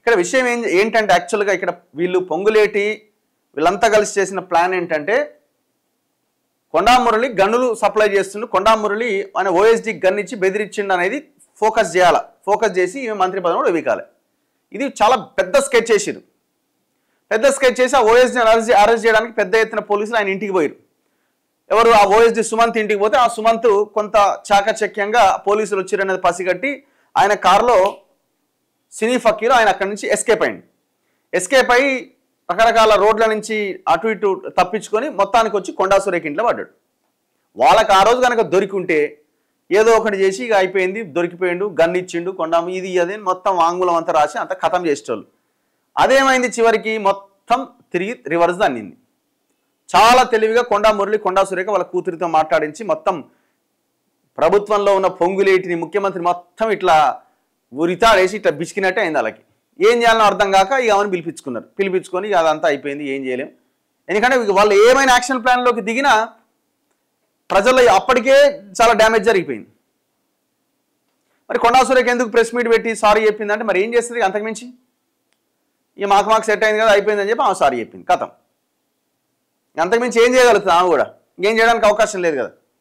ఇక్కడ విషయం ఏంటంటే యాక్చువల్గా ఇక్కడ వీళ్ళు పొంగులేటి వీళ్ళంతా కలిసి చేసిన ప్లాన్ ఏంటంటే కొండా మురళి గన్నులు సప్లై చేస్తుండు, కొండా మురళి ఆయన ఓఎస్డీ గన్ ఇచ్చి బెదిరించిండు అనేది ఫోకస్ చేయాలి. ఫోకస్ చేసి ఈమె మంత్రి పదవి కూడా ఇవ్వాలి. ఇది చాలా పెద్ద స్కెచ్ చేసిరు. పెద్ద స్కెచ్ చేసి ఆ ఓఎస్డీని అరెస్ట్ చేయడానికి పెద్ద ఎత్తున పోలీసులు ఆయన ఇంటికి పోయారు. ఎవరు ఆ ఓఎస్డీ సుమంత్ ఇంటికి పోతే ఆ సుమంత్ కొంత చాకచక్యంగా పోలీసులు వచ్చిరనేది పసిగట్టి ఆయన కారులో సినీ ఫకీరు ఆయన అక్కడి నుంచి ఎస్కేప్ అయ్యింది. ఎస్కేప్ అయ్యి రకరకాల రోడ్ల నుంచి అటు ఇటు తప్పించుకొని మొత్తానికి వచ్చి కొండా సురేఖ ఇంట్లో పడ్డాడు. వాళ్ళకి ఆ రోజు కనుక దొరికి ఉంటే ఏదో ఒకటి చేసి ఇక అయిపోయింది, దొరికిపోయిండు, గన్ ఇచ్చిండు, కొండా ఇది అది మొత్తం వాంగ్మూలం అంతా రాసి అంతా ఖతం చేసేటోళ్ళు. అదేమైంది చివరికి మొత్తం తిరిగి రివర్స్ దన్నింది. చాలా తెలివిగా కొండా మురళి కొండా సురేఖ వాళ్ళ కూతురితో మాట్లాడించి మొత్తం ప్రభుత్వంలో ఉన్న పొంగులేటిని ముఖ్యమంత్రి మొత్తం ఇట్లా ఉరితాడేసి ఇట్లా బిచికినట్టే అయింది. వాళ్ళకి ఏం చేయాలని అర్థం కాక ఇక అవన్నీ పిలిపించుకొని ఇక అదంతా అయిపోయింది, ఏం చేయలేం. ఎందుకంటే వాళ్ళు ఏమైనా యాక్షన్ ప్లాన్లోకి దిగినా ప్రజల్లో అప్పటికే చాలా డ్యామేజ్ జరిగిపోయింది. మరి కొండా సురేఖ ఎందుకు ప్రెస్ మీట్ పెట్టి సారీ చెప్పిందంటే మరి ఏం చేస్తుంది అంతకుమించి? ఇక మాకు సెట్ అయింది కదా అయిపోయిందని చెప్పి ఆమె సారీ చెప్పింది, కథం. అంతకుమించి ఏం చేయగలుగుతుంది ఆమె కూడా? ఇంకేం చేయడానికి అవకాశం లేదు కదా.